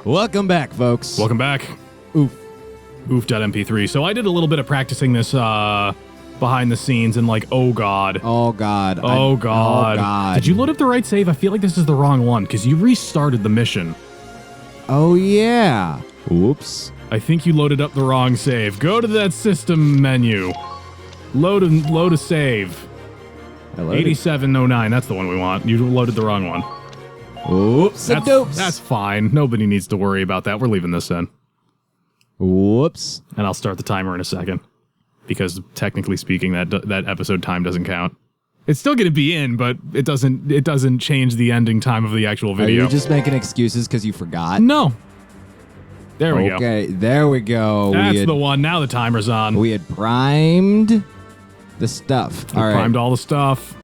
Welcome back, folks. Welcome back. Oof. Oof.mp3. So I did a little bit of practicing this behind the scenes and like, oh God. Oh God. Oh God. Did you load up the right save? I feel like this is the wrong one because you restarted the mission. Oh yeah. Whoops. I think you loaded up the wrong save. Go to that system menu. Load a save. 8709. That's the one we want. You loaded the wrong one. Oops. That's fine. Nobody needs to worry about that. We're leaving this in. Whoops. And I'll start the timer in a second. Because technically speaking, that episode time doesn't count. It's still going to be in, but it doesn't change the ending time of the actual video. Are you just making excuses because you forgot? No. There we go. Okay, there we go. That's the one. Now the timer's on. We had primed the stuff. We primed all the stuff.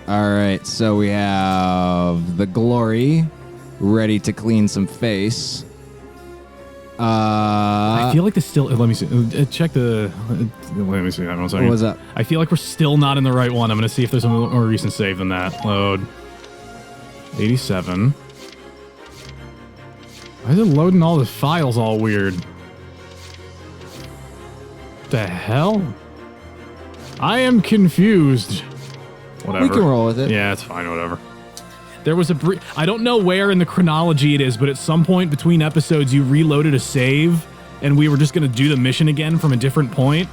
All right, so we have the Glory ready to clean some face. I feel like this still. Let me see. Check the. Let me see that one second. What was that? I feel like we're still not in the right one. I'm going to see if there's a more recent save than that. Load. 87. Why is it loading all the files all weird? The hell? I am confused. Whatever. We can roll with it. Yeah, it's fine. Whatever. There was I don't know where in the chronology it is, but at some point between episodes, you reloaded a save, and we were just going to do the mission again from a different point.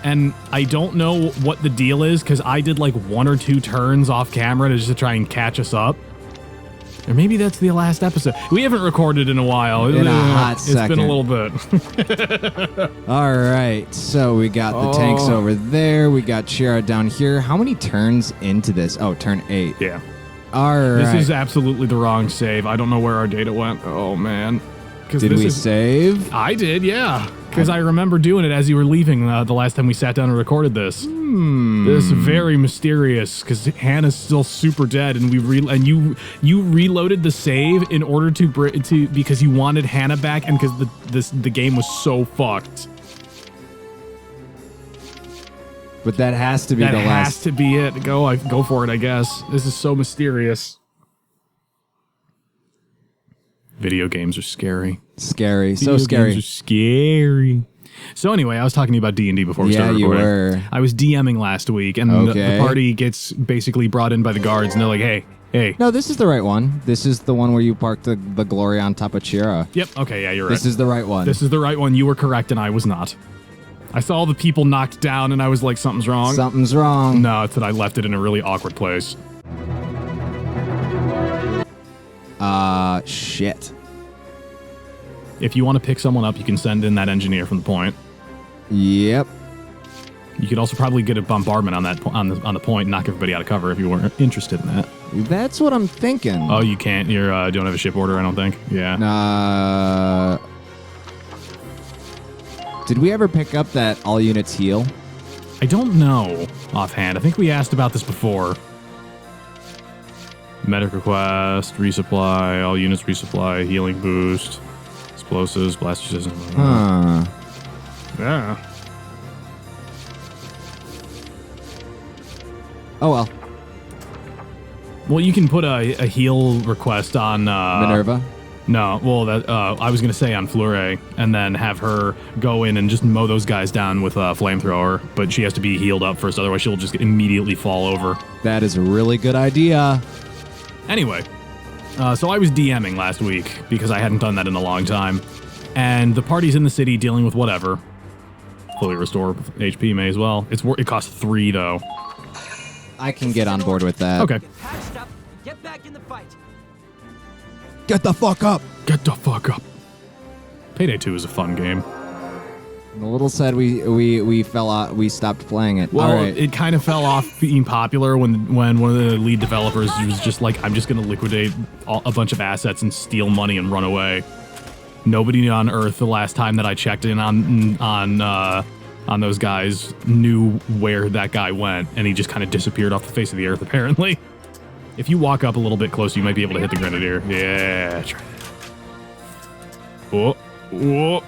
And I don't know what the deal is, because I did like 1 or 2 turns off camera just to try and catch us up. Or maybe that's the last episode. We haven't recorded in a while. In a hot second. It's been a little bit. All right, so we got the tanks over there. We got Shira down here. How many turns into this? Oh, turn 8. Yeah. All right. This is absolutely the wrong save. I don't know where our data went. Oh, man. Did we save? I did, yeah. Because I remember doing it as you were leaving the last time we sat down and recorded this. This is very mysterious because Hannah's still super dead, and you reloaded the save in order to because you wanted Hannah back, and because the game was so fucked. But that has to be the last. That has to be it. Go for it, I guess. This is so mysterious. Video games are scary. Scary. Video So scary. Games are scary. So anyway, I was talking to you about D&D before we started recording. Yeah, you were. I was DMing last week, and the party gets basically brought in by the guards, and they're like, hey. No, this is the right one. This is the one where you parked the Glory on top of Chira. Yep, okay, yeah, you're right. This is the right one. This is the right one. You were correct, and I was not. I saw all the people knocked down, and I was like, something's wrong. Something's wrong. No, it's that I left it in a really awkward place. Shit. If you want to pick someone up, you can send in that engineer from the point. Yep. You could also probably get a bombardment on the point and knock everybody out of cover if you weren't interested in that. That's what I'm thinking. Oh, you can't? You don't have a ship order, I don't think. Yeah. Did we ever pick up that all units heal? I don't know offhand. I think we asked about this before. Medic request, resupply, all units resupply, healing boost, explosives, blaster system. Huh. Yeah. Oh well. Well, you can put a heal request on Minerva. No, well, I was gonna say on Fleury, and then have her go in and just mow those guys down with a flamethrower. But she has to be healed up first, otherwise she'll just immediately fall over. That is a really good idea. Anyway, so I was DMing last week because I hadn't done that in a long time, and the party's in the city dealing with whatever. Fully restore HP may as well. It costs 3 though. I can get on board with that. Okay. Get back in the fight. Get the fuck up. Get the fuck up. Payday 2 is a fun game. I'm a little sad we fell out. We stopped playing it. Well, all right. It kind of fell off being popular when one of the lead developers was just like, I'm just going to liquidate a bunch of assets and steal money and run away. Nobody on Earth the last time that I checked in on those guys knew where that guy went, and he just kind of disappeared off the face of the Earth, apparently. If you walk up a little bit closer, you might be able to hit the Grenadier. Yeah. Try that. Whoa. Whoa.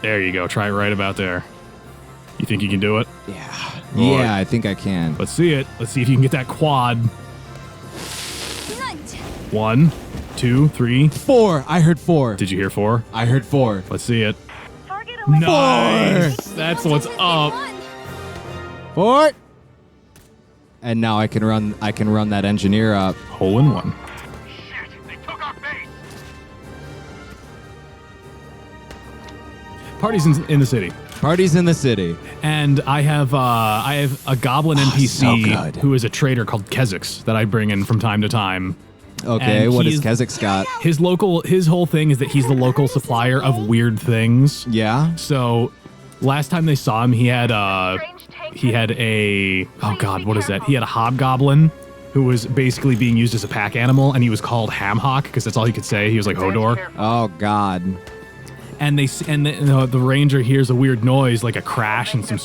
There you go. Try it right about there. You think you can do it? Yeah. Yeah, I think I can. Let's see it. Let's see if you can get that quad. 1, 2, 3. 4. I heard 4. Did you hear 4? I heard 4. Let's see it. Target away. Nice. That's what's up. 4. And now I can run that engineer up. Hole in 1. Shit, they took our base. Party's in the city. Party's in the city. And I have a goblin NPC so good. who is a trader called Kezix that I bring in from time to time. Okay, And what has he's- Kezix got? His whole thing is that he's the local supplier of weird things. Yeah? So last time they saw him, he had a hobgoblin who was basically being used as a pack animal, and he was called Hamhock because that's all he could say. He was like Hodor. Oh, God. And the ranger hears a weird noise, like a crash and some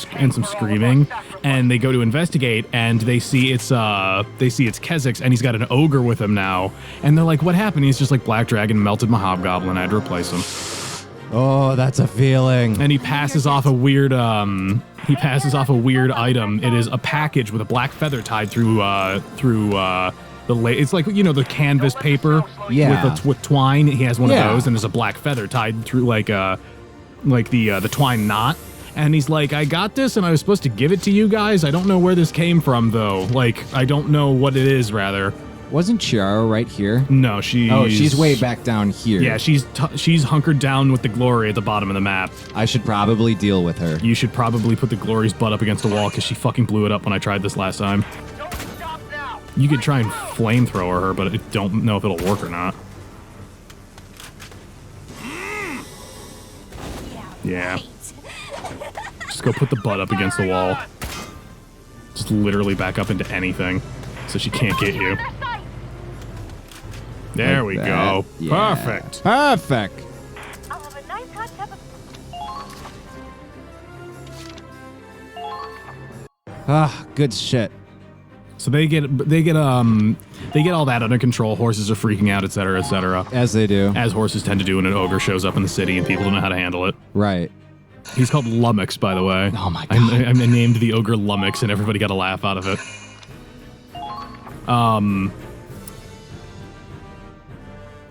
screaming, and they go to investigate, and they see it's Kezix, and he's got an ogre with him now, and they're like, "What happened?" He's just like, "Black Dragon melted my hobgoblin. I had to replace him." Oh, that's a feeling. And he passes off a weird item. It is a package with a black feather tied through it's like, the canvas paper Yeah. with twine. He has one Yeah. of those, and there's a black feather tied through the twine knot. And he's like, "I got this, and I was supposed to give it to you guys. I don't know where this came from, though. Like, I don't know what it is, rather." Wasn't Chiara right here? No, She's way back down here. Yeah, she's hunkered down with the glory at the bottom of the map. I should probably deal with her. You should probably put the glory's butt up against the wall because she fucking blew it up when I tried this last time. Don't stop now. You could try and flamethrower her, but I don't know if it'll work or not. Yeah. Just go put the butt up against the wall. Just literally back up into anything so she can't get you. There Like we that. go. Yeah. Perfect. Perfect. I'll have a nice hot cup of Ah, good shit. So they get all that under control. Horses are freaking out, etc., etc. As they do. As horses tend to do when an ogre shows up in the city and people don't know how to handle it. Right. He's called Lummox, by the way. Oh my God. I named the ogre Lummox, and everybody got a laugh out of it.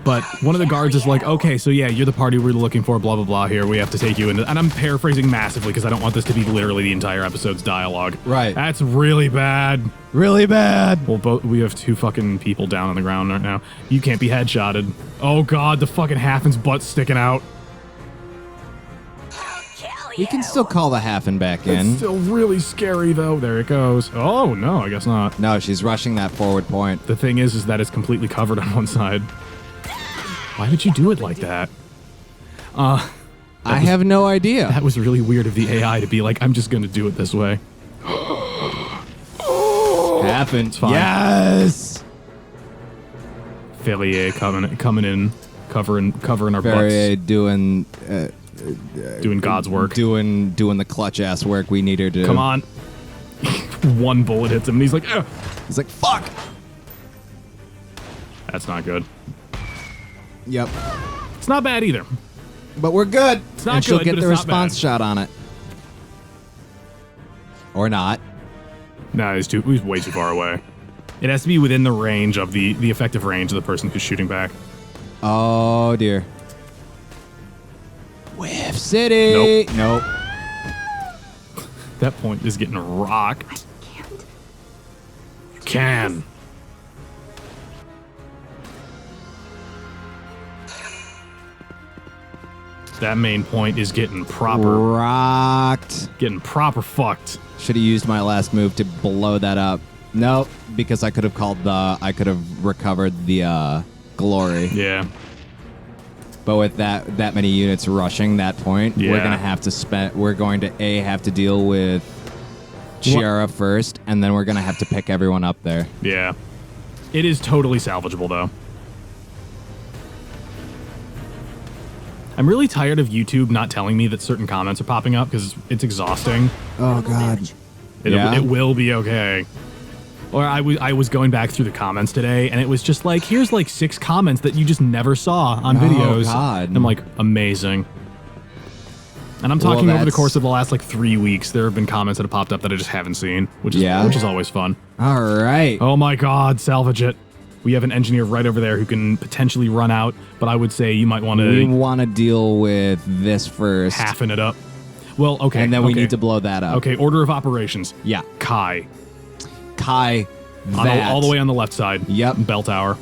But one of the guards is like, "Okay, so yeah, you're the party we're looking for, blah, blah, blah, here. We have to take you into..." And I'm paraphrasing massively because I don't want this to be literally the entire episode's dialogue. Right. That's really bad. Really bad. Well, we have 2 fucking people down on the ground right now. You can't be headshotted. Oh God, the fucking Halfin's butt's sticking out. We can still call the Halfin back in. It's still really scary though. There it goes. Oh no, I guess not. No, she's rushing that forward point. The thing is that it's completely covered on one side. Why would you do it like that? I have no idea. That was really weird of the AI to be like, "I'm just gonna do it this way." Happened. fine. Yes. Ferrier coming in, covering our Barrier doing butts, doing God's work. doing the clutch ass work we need her to. Come on. One bullet hits him, and he's like, "Ugh." He's like, fuck. That's not good. Yep. It's not bad either. But we're good. It's not and she'll good, get but the it's not response bad. shot on it. Or not. No, he's way too far away. It has to be within the range of the effective range of the person who's shooting back. Oh dear. Whiff City. Nope. That point is getting rocked. Can. That main point is getting proper Rocked. fucked. Should have used my last move to blow that up. Nope, because I could have recovered the glory. Yeah. But with that many units rushing that point, Yeah. we're going to have to deal with Chiara first, and then we're gonna have to pick everyone up there. Yeah. It is totally salvageable though. I'm really tired of YouTube not telling me that certain comments are popping up because it's exhausting. Oh god. It will be okay. Or I was going back through the comments today, and it was just like, here's like 6 comments that you just never saw on videos. God. And I'm like, amazing. And I'm talking over the that's- course of the last like 3 weeks, there have been comments that have popped up that I just haven't seen, which is Yeah? which is always fun. All right. Oh my God, salvage it. We have an engineer right over there who can potentially run out, but I would say you might want We to want to deal with this first. halfen it up. Well, okay. And then we okay. need to blow that up. Okay, order of operations. Yeah. Kai. Kai. All the way on the left side. Yep. Bell tower.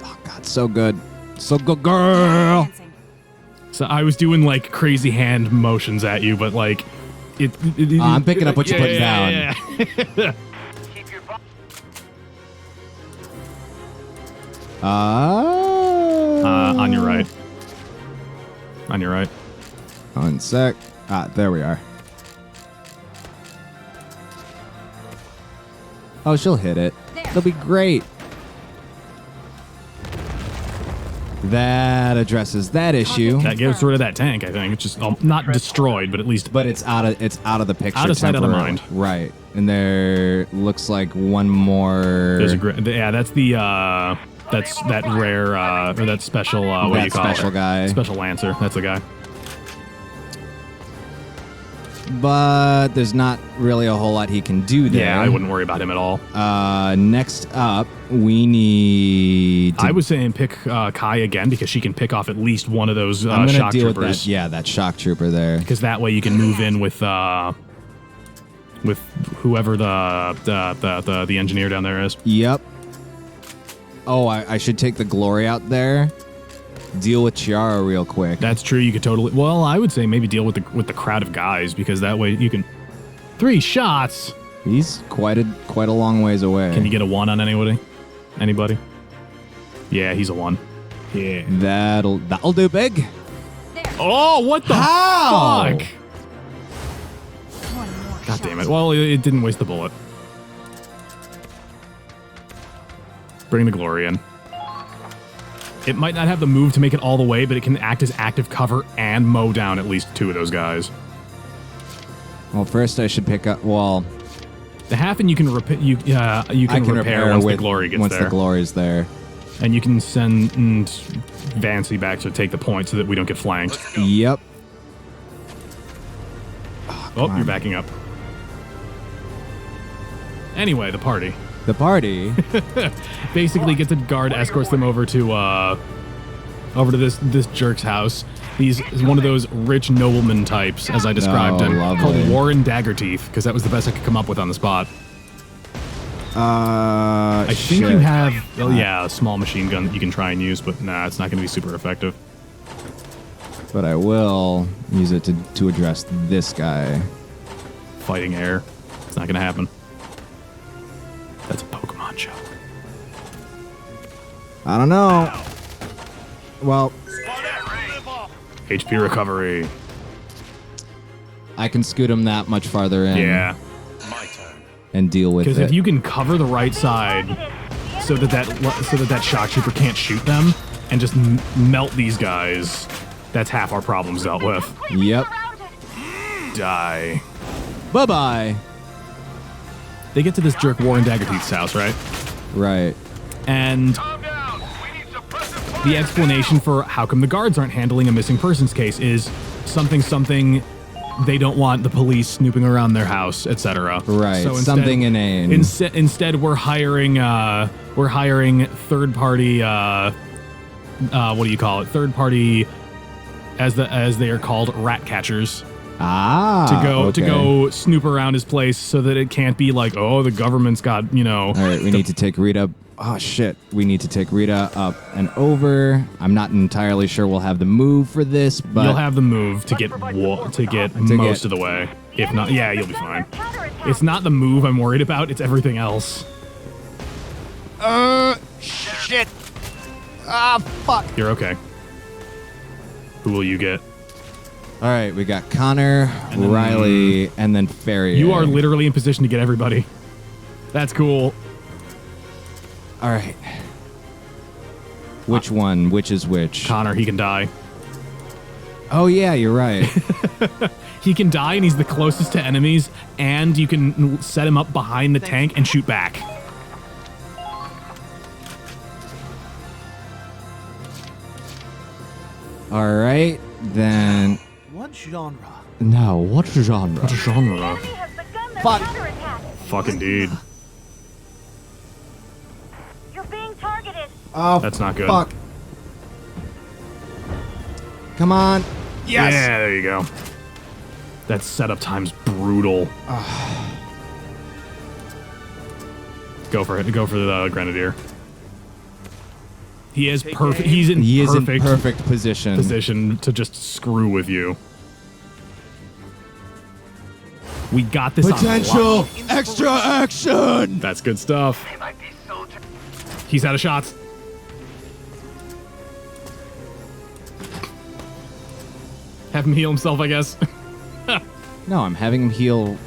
Oh, God, so good. So good, girl. So I was doing like crazy hand motions at you, but like I'm picking up what you're putting down. Yeah. Keep your bu- On your right. On your right. One sec. There we are. Oh, she'll hit it. It'll be great. That addresses that issue. That gets rid of that tank, I think. It's just not destroyed, but at least But it's out of the picture. Out of sight, out of temporarily. mind. Right. And there looks like one more. there's that's the that's that rare or that special what do That you call special it? guy. Special Lancer. That's the guy. But there's not really a whole lot he can do there. Yeah, I wouldn't worry about him at all. Next up, we need. I was saying pick Kai again because she can pick off at least one of those I'm gonna shock deal troopers. with that. Yeah, that shock trooper there. Because that way you can move in with whoever the engineer down there is. Yep. Oh, I should take the glory out there. Deal with Chiara real quick. That's true. You could totally. Well, I would say maybe deal with the crowd of guys because that way you can. 3 shots. He's quite a long ways away. Can you get a 1 on anybody? Anybody? Yeah, he's a 1. Yeah. That'll do big. Oh, what the How? fuck? God damn it. Well, it didn't waste the bullet. Bring the glory in. It might not have the move to make it all the way, but it can act as active cover and mow down at least 2 of those guys. Well, first I should pick up. Well, The half-in you can repair. You I can repair once the glory gets once there, the glory's there. and you can send Vancy back to take the point so that we don't get flanked. Yep. Oh, you're backing up. Anyway, the party. The party. Basically gets a guard, escorts them over to this jerk's house. He's one of those rich nobleman types, as I described Oh, him, lovely. called Warren Daggerteeth, because that was the best I could come up with on the spot. I think you have, a small machine gun that you can try and use, but nah, it's not going to be super effective. But I will use it to address this guy. Fighting air, it's not going to happen. That's a Pokemon joke. I don't know. Well, HP recovery. I can scoot him that much farther in. Yeah. And deal with it. Because if you can cover the right side so that shock trooper can't shoot them and just melt these guys, that's half our problems dealt with. Yep. Die. Bye-bye. They get to this jerk Warren Daggerteeth's house, right? Right. And Calm down. We need suppressive fire. the explanation for how come the guards aren't handling a missing persons case is something they don't want the police snooping around their house, etc. Right. So Something inane. Instead, we're hiring third party. What do you call it? Third party, as they are called, rat catchers. To go snoop around his place so that it can't be like, oh, the government's got, All right, we need to take Rita. Oh shit, we need to take Rita up and over. I'm not entirely sure we'll have the move for this, but you'll have the move to get most of the way. If not, yeah, you'll be fine. It's not the move I'm worried about, it's everything else. shit. Fuck. You're okay. Who will you get? All right, we got Connor, then- Riley, and then Ferrier. You are literally in position to get everybody. That's cool. All right. Which one? Which is which? Connor, he can die. Oh yeah, you're right. He can die and he's the closest to enemies, and you can set him up behind the tank and shoot back. All right, then. What genre? No, what genre? Genre. He has begun their Fuck. counterattack. Fuck indeed. You're being Oh, That's not good. Fuck. Come on. Yes. Yeah, there you go. That setup time's brutal. Go for it. Go for the Grenadier. He is perfect. He's in He is in perfect perfect position. to just screw with you. We got this. Potential extra action. That's good stuff. They might be soldiers. He's out of shots. Have him heal himself, I guess. No, I'm having him heal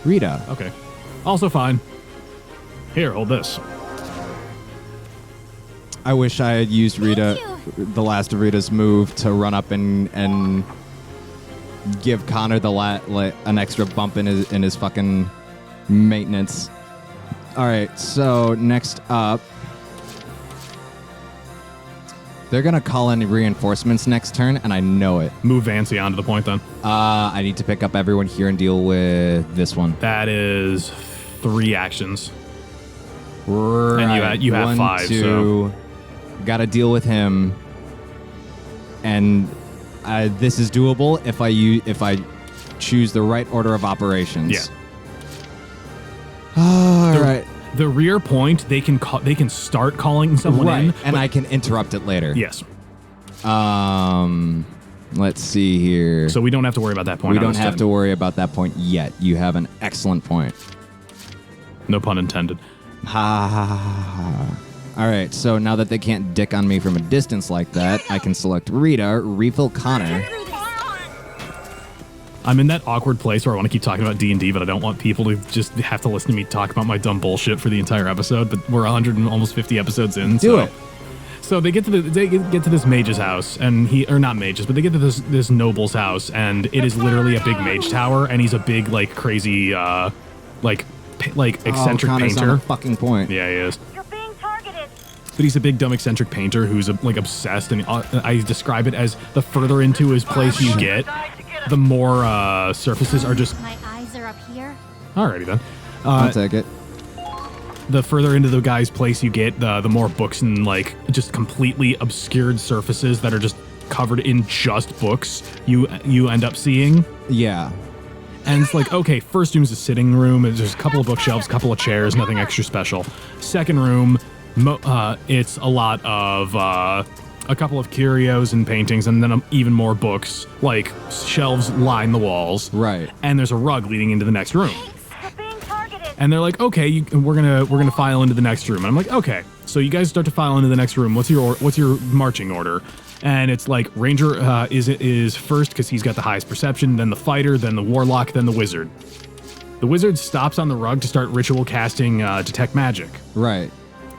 Rita. Okay. Also fine. Here, hold this. I wish I had used Rita, the last of Rita's move, to run up and give Connor an extra bump in his fucking maintenance. All right, so next up, they're gonna call in reinforcements next turn, and I know it. Move Vancy onto the point then. I need to pick up everyone here and deal with this one. That is 3 actions. Right. And you have 1, 5, 2. Gotta deal with him, and this is doable if I choose the right order of operations. Yeah. All right. The rear point, they can start calling someone in. And I can interrupt it later. Yes. Let's see here. So we don't have to worry about that point. We don't have to worry about that point yet. You have an excellent point. No pun intended. Ha ha ha ha. All right, so now that they can't dick on me from a distance like that, I can select Rita, refill Connor. I'm in that awkward place where I want to keep talking about D&D, but I don't want people to just have to listen to me talk about my dumb bullshit for the entire episode. But we're 150 episodes in. Do it. So they get to this mage's house, and not mage's, but they get to this noble's house, and it is literally a big mage tower, and he's a big crazy eccentric Connor's painter. on a fucking point. Yeah, he is. You're being targeted. But he's a big dumb eccentric painter who's obsessed, and I describe it as the further into his place you get, the more surfaces are just. My eyes are up here. Alrighty then. I'll take it. The further into the guy's place you get, the more books and just completely obscured surfaces that are just covered in just books you end up seeing. Yeah. And it's like, okay, first room's a sitting room. There's a couple of bookshelves, a couple of chairs, nothing extra special. Second room, it's a lot of a couple of curios and paintings, and then even more books. Shelves line the walls. Right. And there's a rug leading into the next room. You're being targeted. And they're like, okay, we're gonna file into the next room. And I'm like, okay. So you guys start to file into the next room. What's your marching order? And it's like Ranger is first because he's got the highest perception, then the fighter, then the warlock, then the wizard. The wizard stops on the rug to start ritual casting detect magic. Right.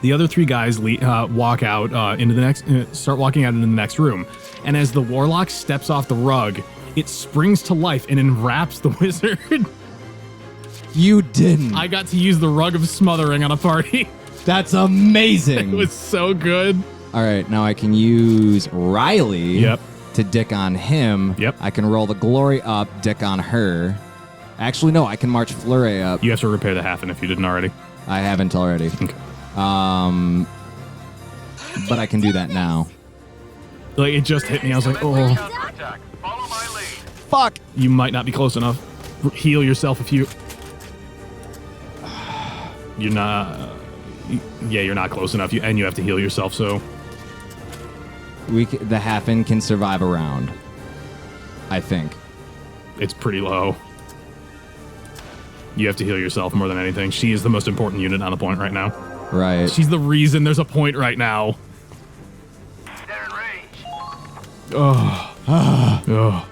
The other 3 guys walk out into the next, start walking out into the next room. And as the warlock steps off the rug, it springs to life and enwraps the wizard. You didn't. I got to use the rug of smothering on a party. That's amazing. It was so good. All right, now I can use Riley Yep. to dick on him. Yep. I can roll the glory up, dick on her. Actually, no, I can march Fleury up. You have to repair the half, and if you didn't already. I haven't already. Okay. But I can do that now. It just hit me. I was like, oh, Counterattack. Follow my lead. Fuck! you might not be close enough. Heal yourself if you. You're not. Yeah, you're not close enough. And you have to heal yourself, so. The half-in can survive a round. I think. It's pretty low. You have to heal yourself more than anything. She is the most important unit on a point right now. Right. She's the reason there's a point right now. They're in range. Ugh.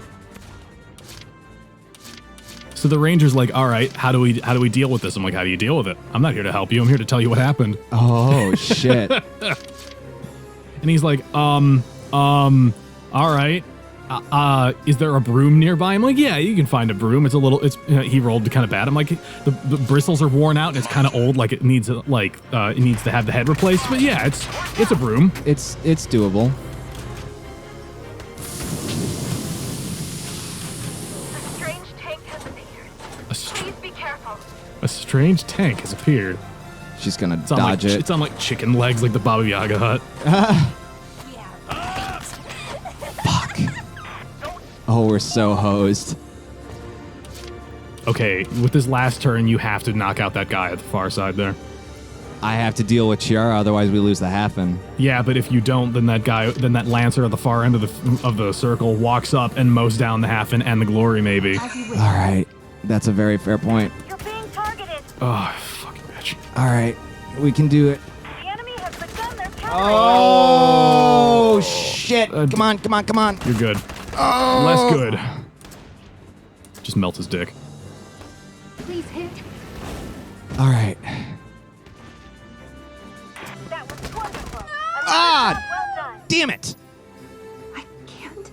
So the ranger's like, all right, how do we deal with this? I'm like, how do you deal with it? I'm not here to help you. I'm here to tell you what happened. Oh, shit. And he's like, all right. Is there a broom nearby? I'm like, yeah, you can find a broom. He rolled kind of bad. I'm like, the bristles are worn out and it's kind of old. Like it needs to have the head replaced. But yeah, it's a broom. It's doable. A strange tank has appeared. Please be careful. A strange tank has appeared. She's gonna It's on like, dodge it. It's on like chicken legs, like the Baba Yaga hut. Fuck. Oh, we're so hosed. Okay, with this last turn, you have to knock out that guy at the far side there. I have to deal with Chiara, otherwise we lose the half-in. Yeah, but if you don't, then that Lancer at the far end of the circle walks up and mows down the half and the glory, maybe. As you wish. All right, that's a very fair point. You're being targeted. Oh, fucking bitch. All right, we can do it. The enemy has begun their counterattack. Oh shit! Come on, come on, come on! You're good. Oh, Less good. Just melt his dick. Please hit. All right. That was wonderful. Ah! Well done. Damn it! I can't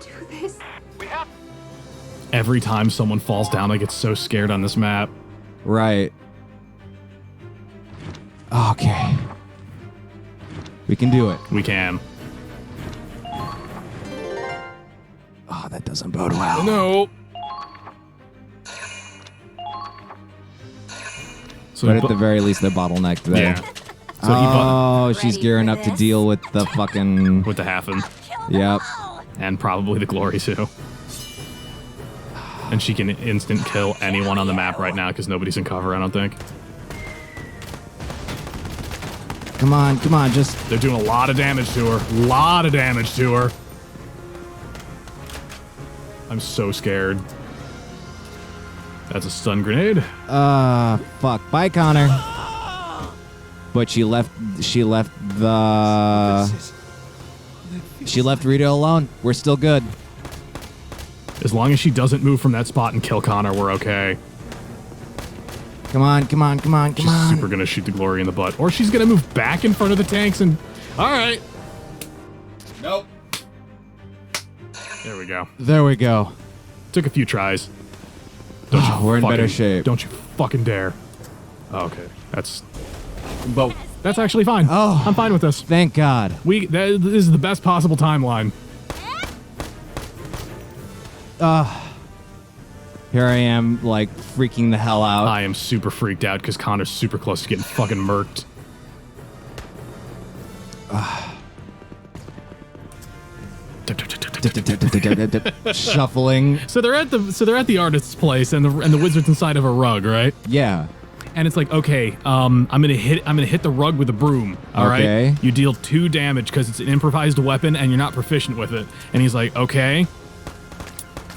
do this. We have Every time someone falls down, I get so scared on this map. Right. Okay. We can do it. We can. Oh, that doesn't bode well. No. So But at the very least, they're bottlenecked there. yeah. So he Oh, she's Ready gearing for up to this? deal with the fucking... with the half-in. Yep. And probably the glory too. And she can instant kill anyone on the map right now because nobody's in cover, I don't think. Come on, just... They're doing a lot of damage to her. Lot of damage to her. I'm so scared. That's a stun grenade. Fuck. Bye, Connor. But she left Rita alone. We're still good. As long as she doesn't move from that spot and kill Connor, we're okay. Come on, come on, come on, come She's on. super gonna shoot the glory in the butt. Or she's gonna move back in front of the tanks and... Alright. Nope. There we go. There we go. Took a few tries. Don't you We're in better fucking- shape. Don't you fucking dare. Oh, okay. That's actually fine. Oh. I'm fine with this. Thank God. This is the best possible timeline. Here I am, like, freaking the hell out. I am super freaked out because Connor's super close to getting fucking murked. Shuffling. So they're at the artist's place and the wizard's inside of a rug, right? Yeah. And it's like, okay, I'm gonna hit the rug with a broom. All right. Okay. You deal 2 damage because it's an improvised weapon and you're not proficient with it. And he's like, okay.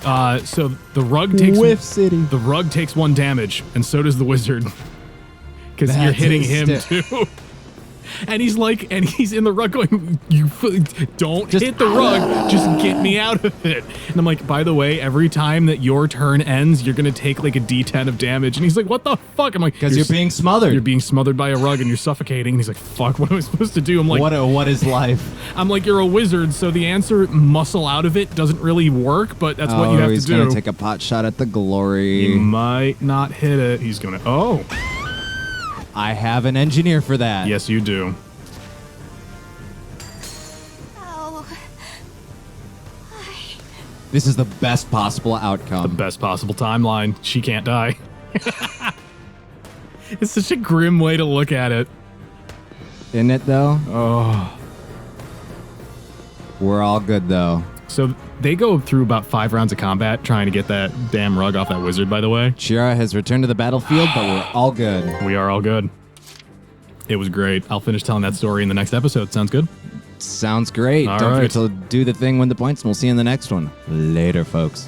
So the rug takes Whiff City. The rug takes 1 damage, and so does the wizard. Because you're That's hitting his him too. And he's in the rug going, don't hit the rug, just get me out of it. And I'm like, by the way, every time that your turn ends, you're gonna take like a D10 of damage. And he's like, what the fuck? I'm like, Because you're being smothered. You're being smothered by a rug and you're suffocating. And he's like, fuck, what am I supposed to do? I'm like, what is life? I'm like, you're a wizard, so the answer muscle out of it doesn't really work, but that's what you have to he's do. gonna take a pot shot at the glory. He might not hit it. He's gonna. Oh, I have an engineer for that. yes, you do. Oh. This is the best possible outcome. Best possible timeline. She can't die. It's such a grim way to look at it. Isn't it, though? Oh. We're all good, though. So they go through about 5 rounds of combat trying to get that damn rug off that wizard, by the way. Shira has returned to the battlefield, but we're all good. We are all good. It was great. I'll finish telling that story in the next episode. Sounds good? Sounds great. All Don't right. forget to do the thing, win the points, and we'll see you in the next one. Later, folks.